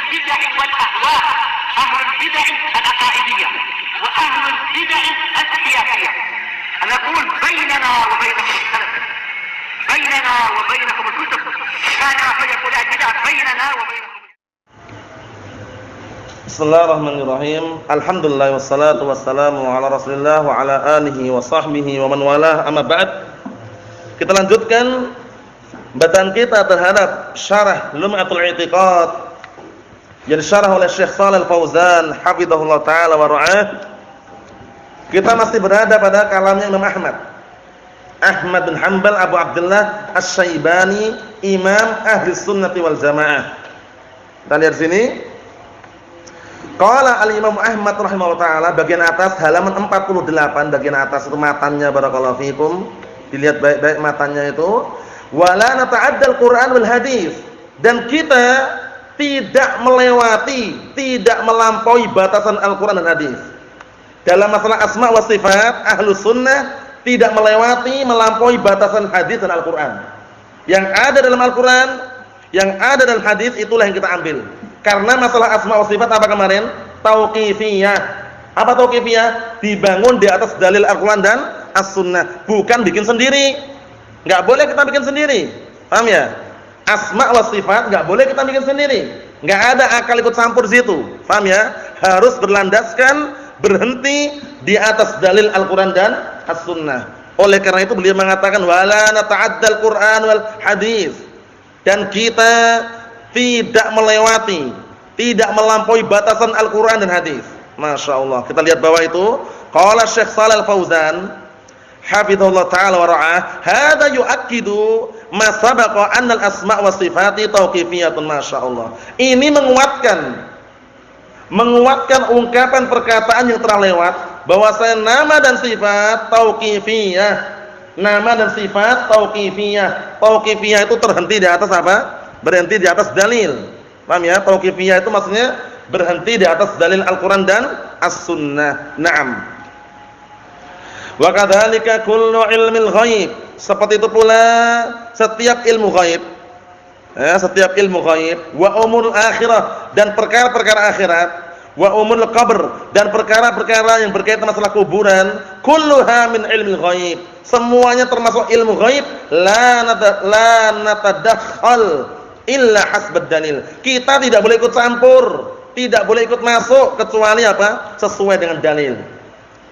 البدع والأهواء، أهل البدع العقائدية وأهل البدع السياسية. أنا أقول بيننا وبينكم السلف، بيننا وبينكم الكتب، كان فيقول البدع بيننا وبينكم. Bismillahirrahmanirrahim. Alhamdulillah wassalatu wassalamu ala Rasulillah wa ala alihi wa sahbihi wa man walah. Amma ba'd. Kita lanjutkan bacaan kita terhadap syarah Lum'atul I'tiqad yang disyarah oleh Syekh Shalih Al-Fauzan hafizahullah taala wa ra'ah. Kita masih berada pada kalamnya Imam Ahmad bin Hanbal Abu Abdullah Asy-Syaibani, Imam Ahli Sunnati wal Jamaah. Kita lihat sini. Qala al-Imam Ahmad rahimahullah taala, bagian atas halaman 48, bagian atas itu matanya, barakallahu fikum. Dilihat baik-baik matanya itu. Wala nata'addal Qur'an wal hadis. Dan kita tidak melewati, tidak melampaui batasan Al-Qur'an dan hadis. Dalam masalah asma wa sifat, Ahlus Sunnah tidak melewati, melampaui batasan hadis dan Al-Qur'an. Yang ada dalam Al-Qur'an, yang ada dalam hadis, itulah yang kita ambil. Karena masalah asma wa sifat apa kemarin? Tauqifiyah. Apa tauqifiyah? Dibangun di atas dalil Al-Qur'an dan As-Sunnah, bukan bikin sendiri. Enggak boleh kita bikin sendiri. Paham ya? Asma wa sifat enggak boleh kita bikin sendiri. Enggak ada akal ikut campur situ. Paham ya? Harus berlandaskan, berhenti di atas dalil Al-Qur'an dan As-Sunnah. Oleh karena itu beliau mengatakan wala nata'addal Qur'an wal hadis. Dan kita tidak melewati, tidak melampaui batasan Al-Qur'an dan hadis. Masya Allah. Kita lihat bawah itu. Qala Syekh Shalih Al-Fauzan hafizahullah ta'ala wa ra'ah, hadza yu'akkidu ma sabaqa anna al-asma' wa sifati tauqifiyatun. Masya Allah. Ini menguatkan ungkapan perkataan yang telah lewat bahwasanya nama dan sifat tauqifiyah. Nama dan sifat tauqifiyah. Tauqifiyah itu terhenti di atas apa? Berhenti di atas dalil. Paham ya? Tauqifiyah itu maksudnya berhenti di atas dalil Al-Qur'an dan As-Sunnah. Naam. Wa kadzalika kullu ilmil ghaib. Seperti itu pula setiap ilmu ghaib. Ya, setiap ilmu ghaib, wa umurul akhirah, dan perkara-perkara akhirat, wa umurul qabr, dan perkara-perkara yang berkaitan masalah kuburan, kulluha min ilmil ghaib. Semuanya termasuk ilmu ghaib, la natadakhal illa hasbad dalil. Kita tidak boleh ikut campur, tidak boleh ikut masuk kecuali apa? Sesuai dengan dalil.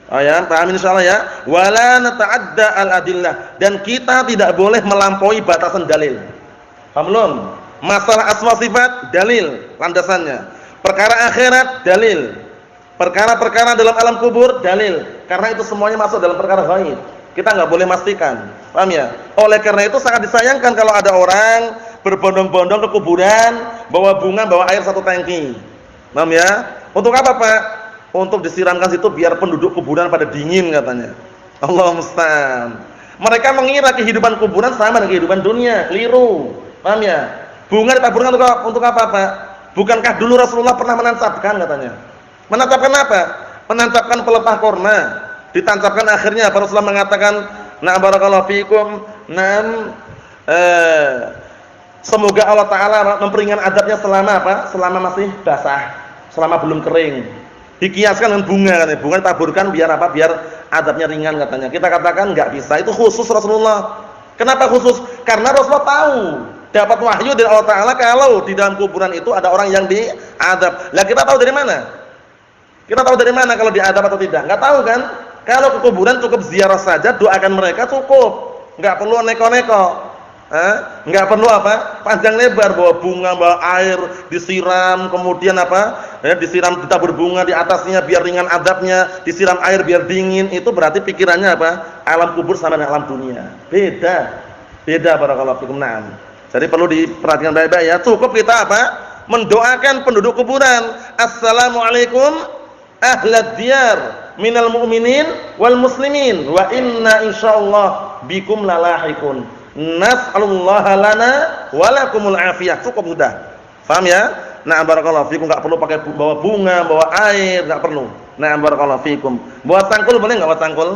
Oh ya, paham insyaallah ya. Wala nata'adda al-adillah, dan kita tidak boleh melampaui batasan dalil. Paham belum? Masalah asma sifat dalil landasannya. Perkara akhirat dalil. Perkara-perkara dalam alam kubur dalil. Karena itu semuanya masuk dalam perkara ghaib. Kita enggak boleh memastikan. Paham ya? Oleh karena itu sangat disayangkan kalau ada orang berbondong-bondong ke kuburan, bawa bunga, bawa air 1 tangki. Paham ya? Untuk apa, Pak? Untuk disiramkan situ biar penduduk kuburan pada dingin katanya. Allah musta'an. Mereka mengira kehidupan kuburan sama dengan kehidupan dunia. Keliru. Paham ya? Bunga ditaburkan untuk apa, Pak? Bukankah dulu Rasulullah pernah menancapkan katanya? Menancapkan apa? Menancapkan pelepah korma. Ditancapkan akhirnya Rasulullah mengatakan, "Na barakallahu fikum." Semoga Allah Ta'ala memperingan adabnya selama apa? Selama masih basah, selama belum kering. Dikiaskan dengan bunga katanya. Bunga ditaburkan biar apa? Biar adabnya ringan katanya. Kita katakan enggak bisa. Itu khusus Rasulullah. Kenapa khusus? Karena Rasulullah tahu, dapat wahyu dari Allah Ta'ala kalau di dalam kuburan itu ada orang yang diadab. Lah kita tahu dari mana? Kita tahu dari mana kalau diadab atau tidak? Enggak tahu kan? Kalau ke kuburan cukup ziarah saja, doakan mereka cukup. Enggak perlu neko-neko. Enggak perlu apa? Panjang lebar, bawa bunga, bawa air, disiram, kemudian apa? Disiram, ditabur bunga di atasnya biar ringan adabnya, disiram air biar dingin. Itu berarti pikirannya apa? Alam kubur sama dengan alam dunia. Beda. Beda barakallahu fikum. Naam. Jadi perlu diperhatikan baik-baik ya. Cukup kita apa? Mendoakan penduduk kuburan. Assalamualaikum ahlad diyar minal mu'minin wal muslimin wa inna insyaallah bikum lalahikun. Nas'alullaha lana wa lakumul afiyah. Cukup sudah. Paham ya? Nah, barakallahu fikum, enggak perlu pakai bawa bunga, bawa air, enggak perlu. Nah, barakallahu fikum. Bawa sangkul boleh enggak bawa sangkul?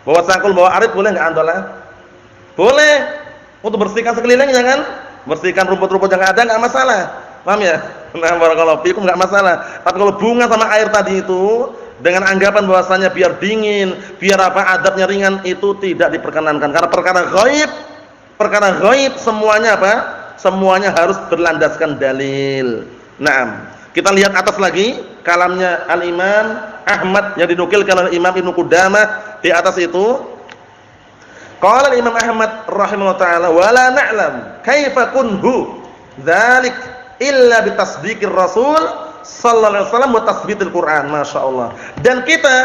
Bawa sangkul, bawa arit boleh enggak antolah? Boleh. Untuk bersihkan sekelilingnya kan? Bersihkan rumput-rumput yang ada enggak masalah. Paham ya? Nah, barakallahu fikum enggak masalah. Tapi kalau bunga sama air tadi itu dengan anggapan bahwasanya biar dingin, biar apa adabnya ringan, itu tidak diperkenankan karena perkara ghaib semuanya apa? Semuanya harus berlandaskan dalil. Naam. Kita lihat atas lagi kalamnya Al-Imam Ahmad yang dinukilkan oleh Imam Ibnu Qudamah di atas itu. Qala Imam Ahmad rahimahullah taala wala na'lam kaifa kunhu dzalik illa bitasdiqir Rasul sallallahu alaihi wasallam wa tasbitil Quran. Masyaallah. Dan kita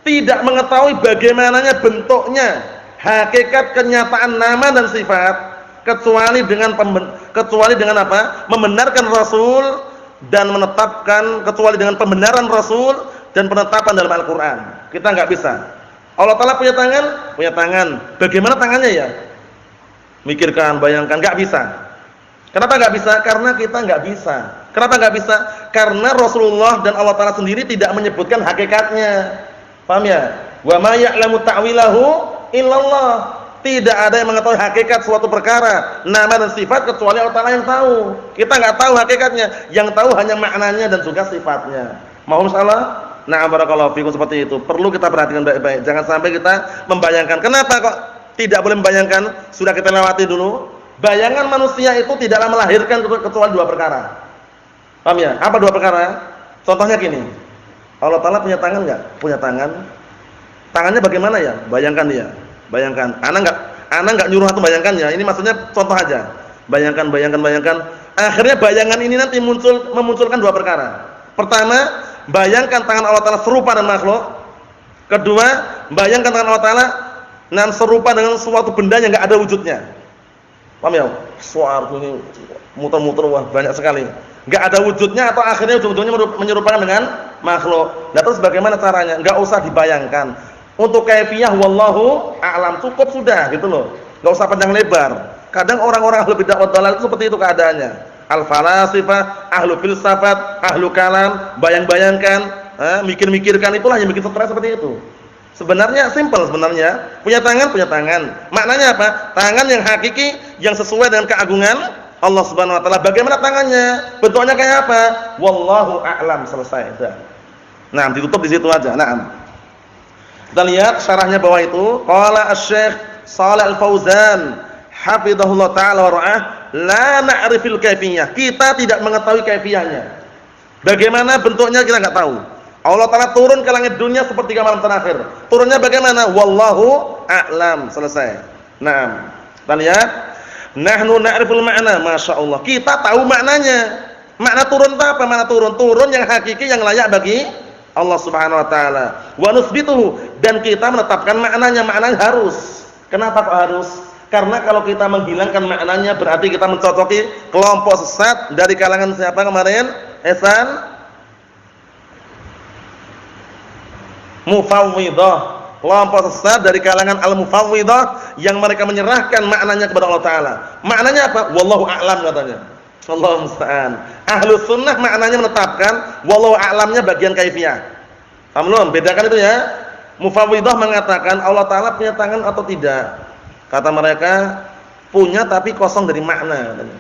tidak mengetahui bagaimananya bentuknya, hakikat kenyataan nama dan sifat kecuali dengan apa? Membenarkan Rasul dan menetapkan, kecuali dengan pembenaran Rasul dan penetapan dalam Al-Qur'an. Kita enggak bisa. Allah Ta'ala punya tangan, punya tangan. Bagaimana tangannya ya? Mikirkan, bayangkan, enggak bisa. Kenapa enggak bisa? Karena kita enggak bisa. Kenapa enggak bisa? Karena Rasulullah dan Allah Ta'ala sendiri tidak menyebutkan hakikatnya. Paham ya? Wa ma ya'lamu ta'wilahu illallah. Tidak ada yang mengetahui hakikat suatu perkara, nama dan sifat kecuali Allah Ta'ala yang tahu. Kita enggak tahu hakikatnya, yang tahu hanya maknanya dan juga sifatnya. Mohon salah. Nah, barakallahu fikum, seperti itu. Perlu kita perhatikan baik-baik. Jangan sampai kita membayangkan. Kenapa kok tidak boleh membayangkan? Sudah kita lewati dulu. Bayangan manusia itu tidaklah melahirkan kecuali dua perkara. Paham ya? Apa dua perkara? Contohnya gini. Allah Ta'ala punya tangan enggak? Punya tangan. Tangannya bagaimana ya? Bayangkan dia. Bayangkan. Ana enggak nyuruh atau bayangkan ya. Ini maksudnya contoh aja. Bayangkan. Akhirnya bayangan ini nanti memunculkan dua perkara. Pertama, bayangkan tangan Allah Ta'ala serupa dengan makhluk. Kedua, bayangkan tangan Allah Ta'ala serupa dengan suatu benda yang enggak ada wujudnya. Paham ya? Suara ini muter-muter, wah banyak sekali. Enggak ada wujudnya atau akhirnya ujung-ujungnya menyerupakan dengan makhluk. Nah, terus bagaimana caranya? Enggak usah dibayangkan. Untuk kaifiyah wallahu a'lam, cukup sudah gitu loh. Enggak usah panjang lebar. Kadang orang-orang ahli bid'ah wad dhalal itu seperti itu keadaannya. Al-falasifah, ahlu filsafat, ahlu kalam, bayang-bayangkan, mikir-mikirkan, itulah yang bikin stres seperti itu. Sebenarnya simpel sebenarnya. Punya tangan. Maknanya apa? Tangan yang hakiki, yang sesuai dengan keagungan Allah Subhanahu wa taala. Bagaimana tangannya? Bentuknya kayak apa? Wallahu a'lam, selesai. Sudah. Nah, ditutup di situ aja. Naam. Kita lihat syarahnya bawah itu. Qala Asy-Syaikh Shalih Al-Fauzan, hafizahullah taala wa ra'ah, la na'rifil kaifiyah. Kita tidak mengetahui kaifiyahnya. Bagaimana bentuknya kita enggak tahu. Allah Ta'ala turun ke langit dunia sepertiga malam terakhir. Turunnya bagaimana? Wallahu a'lam. Selesai. Naam. Kita lihat. Nahnu na'riful ma'na. Masya Allah. Kita tahu maknanya. Makna turun itu apa? Makna turun. Turun yang hakiki, yang layak bagi Allah Subhanahu wa taala. Wa nusbituhu, dan kita menetapkan maknanya. Maknanya harus. Kenapa kok harus? Karena kalau kita menghilangkan maknanya berarti kita mencocoki kelompok sesat dari kalangan siapa kemarin? Ihsan Mufawwidah, kelompok sesat dari kalangan al-mufawwidah yang mereka menyerahkan maknanya kepada Allah Ta'ala. Maknanya apa? Wallahu a'lam katanya. Allahu musta'an. Ahlus sunnah maknanya menetapkan, wallahu a'lamnya bagian kaifiyah. Paham belum? Bedakan itu ya. Mufawwidah mengatakan Allah Ta'ala punya tangan atau tidak. Kata mereka punya tapi kosong dari makna katanya.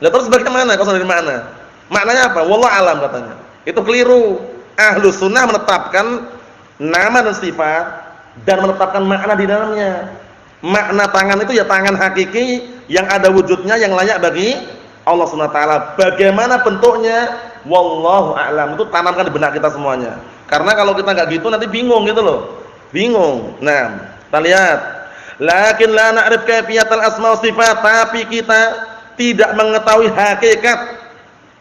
Lah terus bagaimana kosong dari makna? Maknanya apa? Wallahu a'lam katanya. Itu keliru. Ahlus sunnah menetapkan nama dan sifat dan menetapkan makna di dalamnya. Makna tangan itu ya tangan hakiki yang ada wujudnya, yang layak bagi Allah Subhanahu wa taala. Bagaimana bentuknya? Wallahu a'lam. Itu tanamkan di benak kita semuanya. Karena kalau kita enggak gitu nanti bingung gitu loh. Bingung. Nah, kita lihat. Lakin la na'rif kaifiyatal asma wa sifat, tapi kita tidak mengetahui hakikat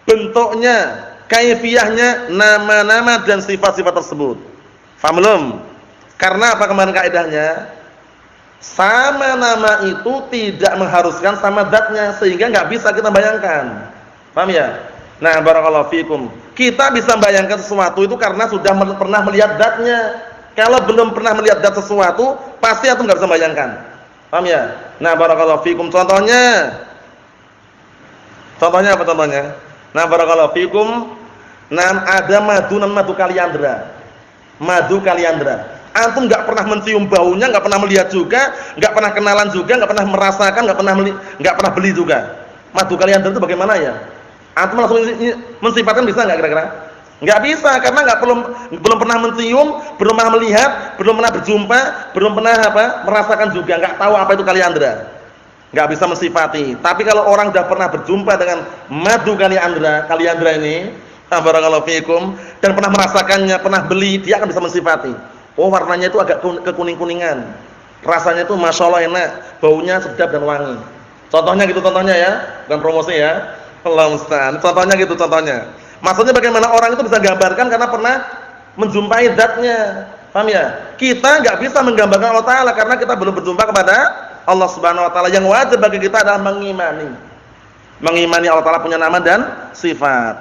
bentuknya, kaifiyahnya, nama-nama dan sifat-sifat tersebut. Paham belum? Karena apa kemarin kaidahnya? Sama nama itu tidak mengharuskan sama zatnya, sehingga enggak bisa kita bayangkan. Paham ya? Nah, barakallahu fikum. Kita bisa bayangkan sesuatu itu karena sudah pernah melihat zatnya. Kalau belum pernah melihat zat sesuatu, pasti antum enggak bisa bayangkan. Paham ya? Nah, barakallahu fikum. Contohnya apa contohnya? Nah, barakallahu fikum. Nah, ada madu kaliandra. Madu kaliandra. Antum enggak pernah mencium baunya, enggak pernah melihat juga, enggak pernah kenalan juga, enggak pernah merasakan, enggak pernah beli juga. Madu kaliandra itu bagaimana ya? Antum langsung mensifatkan bisa enggak kira-kira? Enggak bisa karena belum pernah mencium, belum pernah melihat, belum pernah berjumpa, belum pernah merasakan juga, enggak tahu apa itu kaliandra. Enggak bisa mensifati. Tapi kalau orang sudah pernah berjumpa dengan madu kaliandra ini, barakallahu fikum, dan pernah merasakannya, pernah beli, dia akan bisa mensifati. Oh, warnanya itu agak kekuning-kuningan. Rasanya itu Masya Allah enak, baunya sedap dan wangi. Contohnya gitu ya, bukan promosi ya. Allah musta'an. Contohnya gitu contohnya. Maksudnya bagaimana orang itu bisa gambarkan karena pernah menjumpai zatnya. Paham ya? Kita enggak bisa menggambarkan Allah Ta'ala karena kita belum berjumpa kepada Allah Subhanahu wa taala. Yang wajib bagi kita adalah mengimani. Mengimani Allah Ta'ala punya nama dan sifat.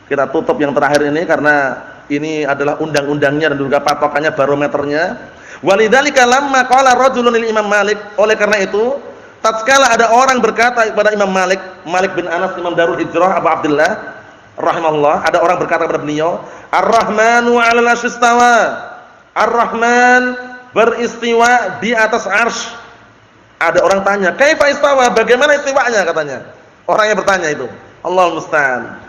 Kita tutup yang terakhir ini karena ini adalah undang-undangnya dan juga patokannya, barometernya. Walidzalika lamma qala rajulun lil Imam Malik, oleh karena itu tatkala ada orang berkata kepada Imam Malik, Malik bin Anas, Imam Darul Hijrah Abu Abdullah rahimahullah, ada orang berkata kepada beliau, Ar-Rahmanu 'alal 'arsy istawa. Ar-Rahman beristiwa di atas arsy. Ada orang tanya, "Kaifa istawa?" Bagaimana istiwanya katanya. Orang yang bertanya itu, Allahul musta'an.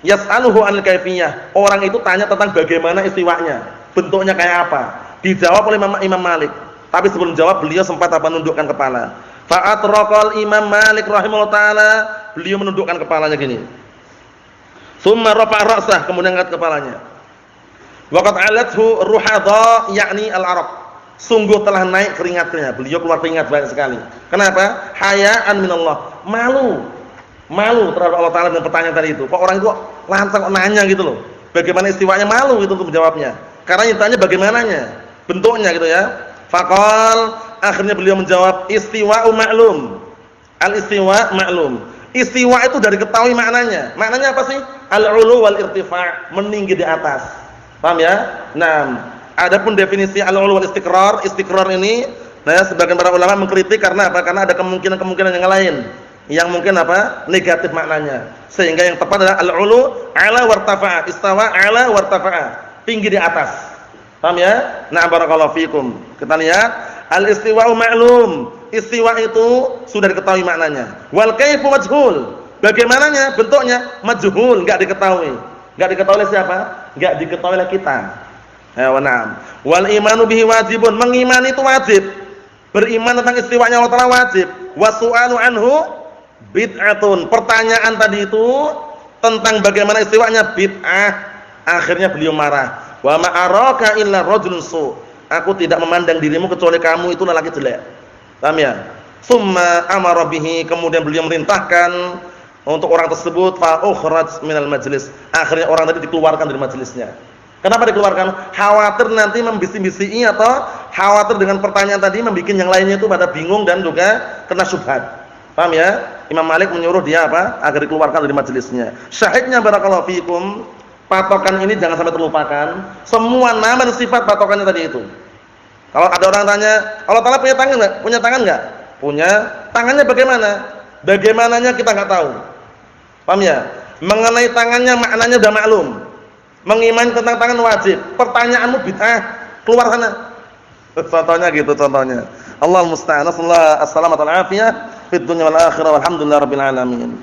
Yas'aluhu 'anil kaifiyah. Orang itu tanya tentang bagaimana istiwanya, bentuknya kayak apa. Dijawab oleh Imam Malik. Tapi sebelum jawab beliau sempat menundukkan kepala. Fa'atraqal Imam Malik rahimahullah taala, beliau menundukkan kepalanya gini. Tsumma rafa'a ra'sah, kemudian angkat kepalanya. Waqad 'alathu ruhadha, yakni al-araq. Sungguh telah naik keringatnya. Beliau keluar keringat banyak sekali. Kenapa? Hayaan minallah. Malu terhadap Allah Ta'ala dengan pertanyaan tadi itu. Kok orang itu langsung nanya gitu loh. Bagaimana istiwanya, malu itu untuk menjawabnya. Karena yang tanya bagaimananya, bentuknya gitu ya. Faqal, akhirnya beliau menjawab, istiwa'u ma'lum. Al-istiwa' ma'lum. Istiwa itu dari ketahui maknanya. Maknanya apa sih? Al-'ulu wal irtifa', meninggi di atas. Paham ya? Nah, adapun definisi al-'ulu wal istiqrar ini, nah sebagian para ulama mengkritik karena apa? Karena ada kemungkinan yang lain yang mungkin negatif maknanya. Sehingga yang tepat adalah al-'ulu 'ala wartafa'a, istawa 'ala wartafa'a, tinggi di atas. Paham ya? Nah, barakallahu fikum. Kita lihat, al-istiwa'u ma'lum. Istiwa itu sudah diketahui maknanya. Wal kaifu majhul. Bagaimananya? Bentuknya majhul, enggak diketahui. Enggak diketahui oleh siapa? Enggak diketahui oleh kita. Ya, na'am. Wal imanu bihi wajibun. Mengimani itu wajib. Beriman tentang istiwanya Allah Ta'ala wajib. Wasu'alu anhu bid'atun. Pertanyaan tadi itu tentang bagaimana istiwanya bid'ah. Akhirnya beliau marah. Wa ma araka illa rajulun su'. Aku tidak memandang dirimu kecuali kamu itu lelaki jelek. Paham ya? Summa amara bihi, kemudian beliau merintahkan untuk orang tersebut fa ukhraj minal majlis. Akhirnya orang tadi dikeluarkan dari majelisnya. Kenapa dikeluarkan? Khawatir nanti membisi-bisi atau khawatir dengan pertanyaan tadi membuat yang lainnya itu pada bingung dan juga kena syubhat. Paham ya? Imam Malik menyuruh dia agar dikeluarkan dari majelisnya. Syahidnya barakallahu fikum, patokan ini jangan sampai terlupakan. Semua nama dan sifat patokannya tadi itu. Kalau ada orang tanya, Allah Ta'ala punya tangan enggak? Punya tangan enggak? Punya. Tangannya bagaimana? Bagaimananya kita enggak tahu. Paham ya? Mengenai tangannya maknanya sudah maklum. Mengimani tentang tangan wajib. Pertanyaanmu bid'ah, keluar sana. Contohnya gitu contohnya. Allahul musta'an. Assalamualaikum warahmatullahi wabarakatuh. Fid dunya wal akhirah walhamdulillahirabbil alamin.